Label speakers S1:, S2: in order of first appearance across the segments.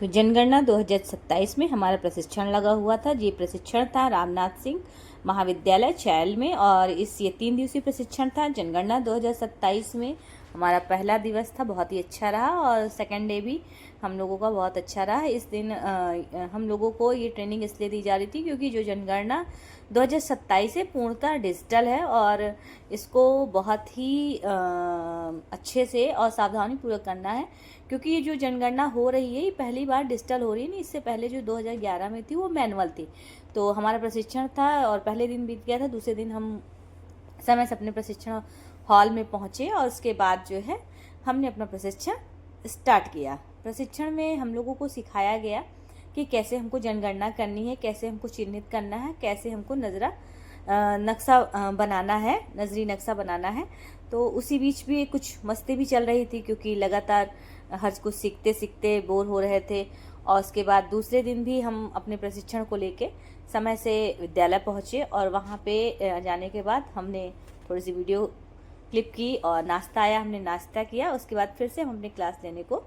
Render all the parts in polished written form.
S1: तो जनगणना 2027 में हमारा प्रशिक्षण लगा हुआ था। ये प्रशिक्षण था रामनाथ सिंह महाविद्यालय चैल में, और ये 3 दिवसीय प्रशिक्षण था। जनगणना 2027 में हमारा पहला दिवस था, बहुत ही अच्छा रहा, और सेकेंड डे भी हम लोगों का बहुत अच्छा रहा। इस दिन हम लोगों को ये ट्रेनिंग इसलिए दी जा रही थी क्योंकि जो जनगणना 2027 है पूर्णतः डिजिटल है, और इसको बहुत ही अच्छे से और सावधानी पूर्वक करना है, क्योंकि ये जो जनगणना हो रही है ये पहली बार डिजिटल हो रही है। नहीं, इससे पहले जो 2011 में थी वो मैनुअल थी। तो हमारा प्रशिक्षण था और पहले दिन बीत गया था, दूसरे दिन हम समय से अपने प्रशिक्षण हॉल में पहुँचे और उसके बाद जो है हमने अपना प्रशिक्षण स्टार्ट किया। प्रशिक्षण में हम लोगों को सिखाया गया कि कैसे हमको जनगणना करनी है, कैसे हमको चिन्हित करना है, कैसे हमको नक्शा बनाना है, नजरी नक्शा बनाना है। तो उसी बीच भी कुछ मस्ती भी चल रही थी, क्योंकि लगातार हर कुछ सीखते सीखते बोर हो रहे थे। और उसके बाद दूसरे दिन भी हम अपने प्रशिक्षण को लेके समय से विद्यालय पहुँचे, और वहाँ पे जाने के बाद हमने थोड़ी सी वीडियो क्लिप की और नाश्ता आया, हमने नाश्ता किया। उसके बाद फिर से हम अपनी क्लास लेने को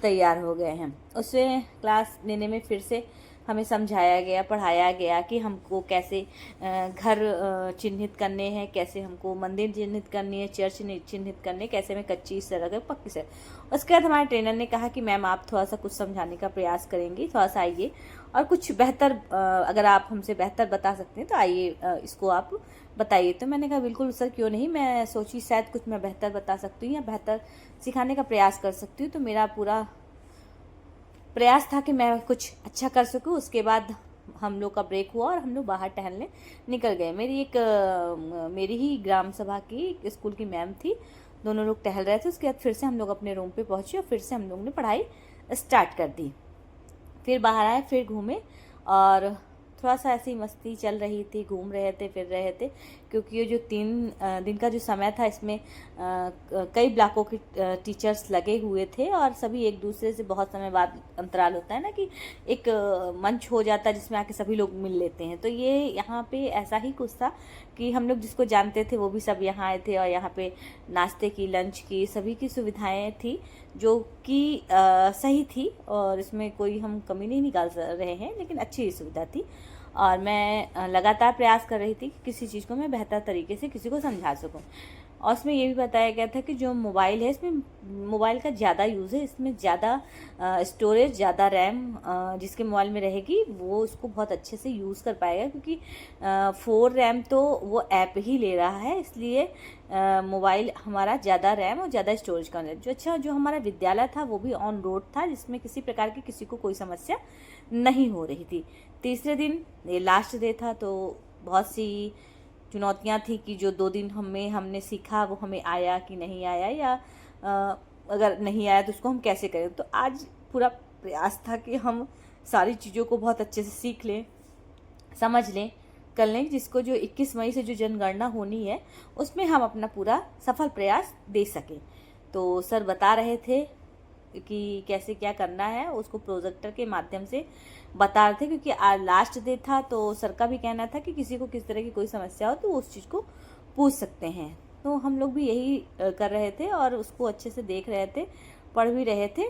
S1: तैयार हो गए हैं। उसमें क्लास लेने में फिर से हमें समझाया गया, पढ़ाया गया कि हमको कैसे घर चिन्हित करने हैं, कैसे हमको मंदिर चिन्हित करनी है, चर्च चिन्हित करने, कैसे हमें कच्ची सड़क है, पक्की सड़क। उसके बाद हमारे ट्रेनर ने कहा कि मैम आप थोड़ा सा कुछ समझाने का प्रयास करेंगी, थोड़ा सा आइए और कुछ बेहतर अगर आप हमसे बेहतर बता सकते हैं तो आइए इसको आप बताइए। तो मैंने कहा बिल्कुल सर, क्यों नहीं, मैं सोची शायद कुछ मैं बेहतर बता सकती हूँ या बेहतर सिखाने का प्रयास कर सकती हूँ। तो मेरा पूरा प्रयास था कि मैं कुछ अच्छा कर सकूं। उसके बाद हम लोग का ब्रेक हुआ और हम लोग बाहर टहलने निकल गए। मेरी ही ग्राम सभा की स्कूल की मैम थी, दोनों लोग टहल रहे थे। उसके बाद फिर से हम लोग अपने रूम पे पहुंचे और फिर से हम लोग ने पढ़ाई स्टार्ट कर दी। फिर बाहर आए, फिर घूमे और थोड़ा सा ऐसी मस्ती चल रही थी, घूम रहे थे, फिर रहे थे, क्योंकि ये जो 3 दिन का जो समय था इसमें कई ब्लॉकों के टीचर्स लगे हुए थे और सभी एक दूसरे से बहुत समय बाद अंतराल होता है ना कि एक मंच हो जाता है जिसमें आके सभी लोग मिल लेते हैं। तो ये यहाँ पे ऐसा ही कुछ था कि हम लोग जिसको जानते थे वो भी सब यहाँ आए थे, और यहाँ पे नाश्ते की, लंच की, सभी की सुविधाएं थी जो कि सही थी, और इसमें कोई हम कमी नहीं निकाल रहे हैं, लेकिन अच्छी सुविधा थी। और मैं लगातार प्रयास कर रही थी कि किसी चीज़ को मैं बेहतर तरीके से किसी को समझा सकूं। और उसमें ये भी बताया गया था कि जो मोबाइल है इसमें मोबाइल का ज़्यादा यूज़ है, इसमें ज़्यादा स्टोरेज, ज़्यादा रैम जिसके मोबाइल में रहेगी वो उसको बहुत अच्छे से यूज़ कर पाएगा, क्योंकि 4 रैम तो वो ऐप ही ले रहा है, इसलिए मोबाइल हमारा ज़्यादा रैम और ज़्यादा स्टोरेज का जो हमारा विद्यालय था वो भी ऑन रोड था, जिसमें किसी प्रकार की किसी को कोई समस्या नहीं हो रही थी। तीसरे दिन ये लास्ट डे था, तो बहुत सी चुनौतियां थी कि जो 2 दिन हमने सीखा वो हमें आया कि नहीं आया, या अगर नहीं आया तो उसको हम कैसे करें। तो आज पूरा प्रयास था कि हम सारी चीज़ों को बहुत अच्छे से सीख लें, समझ लें, कर लें, जिसको जो 21 मई से जो जनगणना होनी है उसमें हम अपना पूरा सफल प्रयास दे सकें। तो सर बता रहे थे कि कैसे क्या करना है, उसको प्रोजेक्टर के माध्यम से बता रहे थे, क्योंकि आज लास्ट डे था। तो सर का भी कहना था कि किसी को किस तरह की कोई समस्या हो तो उस चीज़ को पूछ सकते हैं। तो हम लोग भी यही कर रहे थे और उसको अच्छे से देख रहे थे, पढ़ भी रहे थे,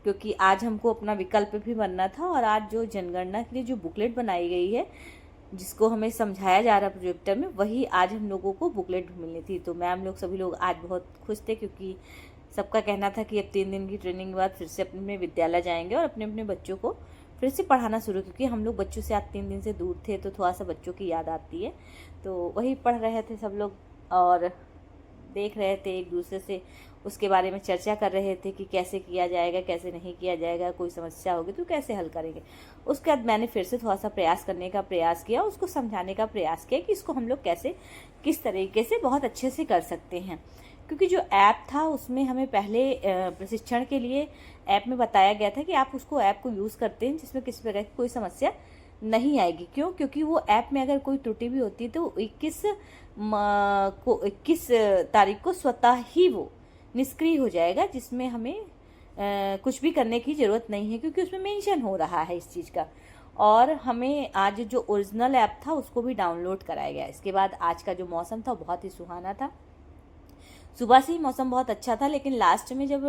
S1: क्योंकि आज हमको अपना विकल्प भी बनना था। और आज जो जनगणना के लिए जो बुकलेट बनाई गई है, जिसको हमें समझाया जा रहा है प्रोजेक्टर में, वही आज हम लोगों को बुकलेट मिलनी थी। तो मैम लोग सभी लोग आज बहुत खुश थे, क्योंकि सबका कहना था कि अब 3 दिन की ट्रेनिंग के बाद फिर से अपने विद्यालय जाएंगे और अपने अपने बच्चों को फिर से पढ़ाना शुरू, क्योंकि हम लोग बच्चों से आज 3 दिन से दूर थे, तो थोड़ा सा बच्चों की याद आती है। तो वही पढ़ रहे थे सब लोग और देख रहे थे एक दूसरे से, उसके बारे में चर्चा कर रहे थे कि कैसे किया जाएगा, कैसे नहीं किया जाएगा, कोई समस्या होगी तो कैसे हल करेंगे। उसके बाद मैंने फिर से थोड़ा सा प्रयास करने का प्रयास किया, उसको समझाने का प्रयास किया कि इसको हम लोग कैसे किस तरीके से बहुत अच्छे से कर सकते हैं। क्योंकि जो ऐप था उसमें हमें पहले प्रशिक्षण के लिए ऐप में बताया गया था कि आप उसको ऐप को यूज़ करते हैं जिसमें किसी प्रकार की कोई समस्या नहीं आएगी। क्यों? क्योंकि वो ऐप में अगर कोई त्रुटि भी होती है तो 21 तारीख को स्वतः ही वो निष्क्रिय हो जाएगा, जिसमें हमें कुछ भी करने की ज़रूरत नहीं है, क्योंकि उसमें मेंशन हो रहा है इस चीज़ का। और हमें आज जो ओरिजिनल ऐप था उसको भी डाउनलोड कराया गया। इसके बाद आज का जो मौसम था बहुत ही सुहाना था, सुबह से ही मौसम बहुत अच्छा था, लेकिन लास्ट में जब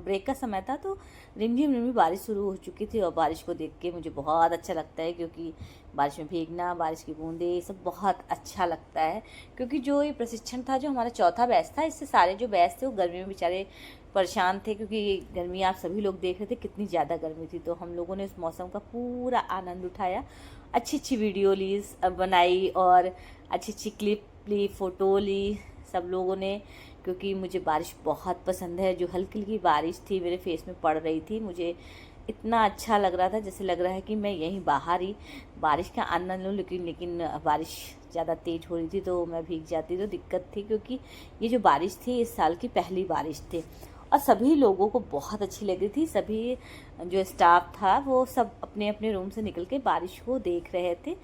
S1: ब्रेक का समय था तो रिमझिम रिमझिम बारिश शुरू हो चुकी थी। और बारिश को देख के मुझे बहुत अच्छा लगता है, क्योंकि बारिश में भीगना, बारिश की बूंदें, ये सब बहुत अच्छा लगता है। क्योंकि जो ये प्रशिक्षण था, जो हमारा चौथा बैच था, इससे सारे जो बैच थे वो गर्मी में बेचारे परेशान थे, क्योंकि गर्मी आप सभी लोग देख रहे थे कितनी ज़्यादा गर्मी थी। तो हम लोगों ने उस मौसम का पूरा आनंद उठाया, अच्छी अच्छी वीडियो ली, बनाई, और अच्छी अच्छी क्लिप ली, फ़ोटो ली सब लोगों ने। क्योंकि मुझे बारिश बहुत पसंद है। जो हल्की हल्की बारिश थी मेरे फेस में पड़ रही थी, मुझे इतना अच्छा लग रहा था, जैसे लग रहा है कि मैं यहीं बाहर ही बारिश का आनंद लूँ। लेकिन बारिश ज़्यादा तेज़ हो रही थी तो मैं भीग जाती तो दिक्कत थी, क्योंकि ये जो बारिश थी इस साल की पहली बारिश थी। और सभी लोगों को बहुत अच्छी लगी थी। सभी जो स्टाफ था वो सब अपने अपने रूम से निकल के बारिश को देख रहे थे,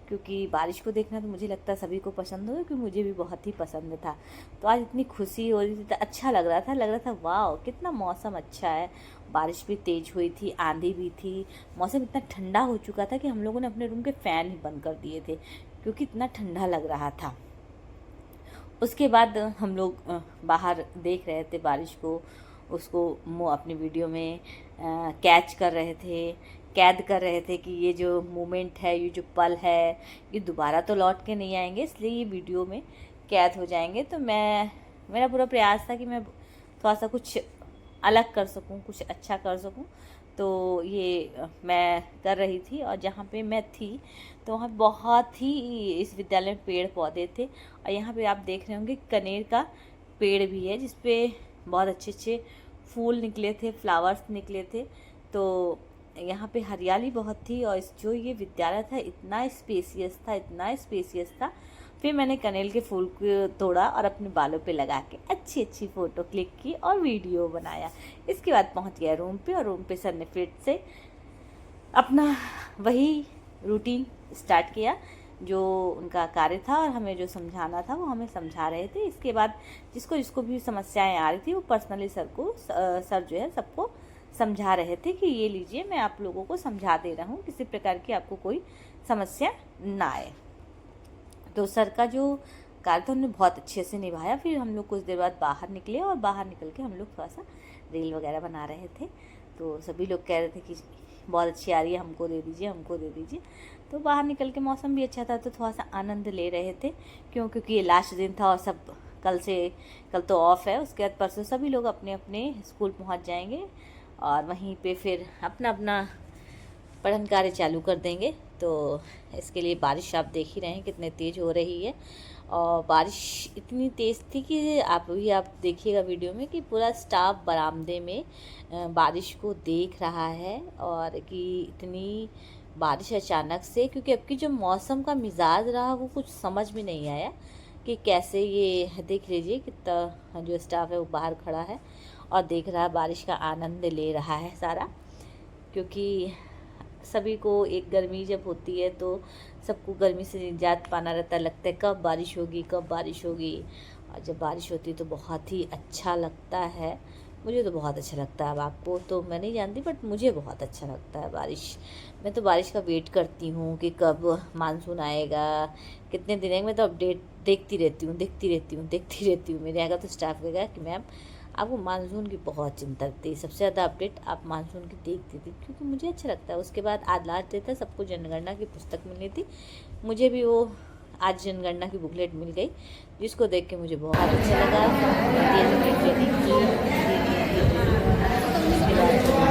S1: क्योंकि बारिश को देखना तो मुझे लगता है सभी को पसंद होगा, क्योंकि मुझे भी बहुत ही पसंद था। तो आज इतनी खुशी हो रही थी, तो अच्छा लग रहा था वाह कितना मौसम अच्छा है। बारिश भी तेज़ हुई थी, आंधी भी थी, मौसम इतना ठंडा हो चुका था कि हम लोगों ने अपने रूम के फ़ैन ही बंद कर दिए थे, क्योंकि इतना ठंडा लग रहा था। उसके बाद हम लोग बाहर देख रहे थे बारिश को, उसको अपनी वीडियो में कैच कर रहे थे, कैद कर रहे थे कि ये जो मोमेंट है, ये जो पल है, ये दोबारा तो लौट के नहीं आएंगे, इसलिए ये वीडियो में कैद हो जाएंगे। तो मेरा पूरा प्रयास था कि मैं थोड़ा सा कुछ अलग कर सकूं, कुछ अच्छा कर सकूं। तो ये मैं कर रही थी, और जहाँ पे मैं थी तो वहाँ बहुत ही इस विद्यालय में पेड़ पौधे थे। और यहाँ पे आप देख रहे होंगे कनेर का पेड़ भी है, जिस पे बहुत अच्छे अच्छे फूल निकले थे, फ्लावर्स निकले थे। तो यहाँ पे हरियाली बहुत थी, और जो ये विद्यालय था इतना स्पेसियस था, इतना स्पेसियस था। फिर मैंने कनेल के फूल को तोड़ा और अपने बालों पे लगा के अच्छी अच्छी फ़ोटो क्लिक की और वीडियो बनाया। इसके बाद पहुँच गया रूम पे, और रूम पे सर ने फिर से अपना वही रूटीन स्टार्ट किया, जो उनका कार्य था, और हमें जो समझाना था वो हमें समझा रहे थे। इसके बाद जिसको भी समस्याएं आ रही थी वो पर्सनली सर जो है सबको समझा रहे थे कि ये लीजिए, मैं आप लोगों को समझा दे रहा हूँ, किसी प्रकार की आपको कोई समस्या ना आए। तो सर का जो कार्य था उन्होंने बहुत अच्छे से निभाया। फिर हम लोग कुछ देर बाद बाहर निकले, और बाहर निकल के हम लोग थोड़ा सा रील वगैरह बना रहे थे। तो सभी लोग कह रहे थे कि बहुत अच्छी आ रही है, हमको दे दीजिए, हमको दे दीजिए। तो बाहर निकल के मौसम भी अच्छा था, तो थोड़ा सा आनंद ले रहे थे। क्योंकि ये लास्ट दिन था, और सब कल तो ऑफ है। उसके बाद परसों सभी लोग अपने अपने स्कूल पहुंच जाएंगे, और वहीं पे फिर अपना अपना पठन कार्य चालू कर देंगे। तो इसके लिए बारिश आप देख ही रहे हैं कितने तेज़ हो रही है। और बारिश इतनी तेज़ थी कि आप देखिएगा वीडियो में कि पूरा स्टाफ बरामदे में बारिश को देख रहा है, और कि इतनी बारिश अचानक से, क्योंकि अब की जो मौसम का मिजाज रहा वो कुछ समझ में नहीं आया कि कैसे। ये देख लीजिए कितना जो स्टाफ है वो बाहर खड़ा है और देख रहा है, बारिश का आनंद ले रहा है सारा। क्योंकि सभी को एक गर्मी जब होती है तो सबको गर्मी से निजात पाना रहता है, लगता है कब बारिश होगी, कब बारिश होगी। और जब बारिश होती है तो बहुत ही अच्छा लगता है। मुझे तो बहुत अच्छा लगता है। अब आपको तो मैं नहीं जानती, बट मुझे बहुत अच्छा लगता है बारिश। मैं तो बारिश का वेट करती हूँ कि कब मानसून आएगा, कितने दिन आएंगे। मैं तो अपडेट देखती रहती हूँ। मेरे यहाँ का तो स्टाफ कहेगा कि मैम आपको मानसून की बहुत चिंता थी, सबसे ज़्यादा अपडेट आप मानसून की देखती थी, क्योंकि मुझे अच्छा लगता है। उसके बाद आज लास्ट डे था, सबको जनगणना की पुस्तक मिलनी थी, मुझे भी वो आज जनगणना की बुकलेट मिल गई, जिसको देख के मुझे बहुत अच्छा लगा। उसके बाद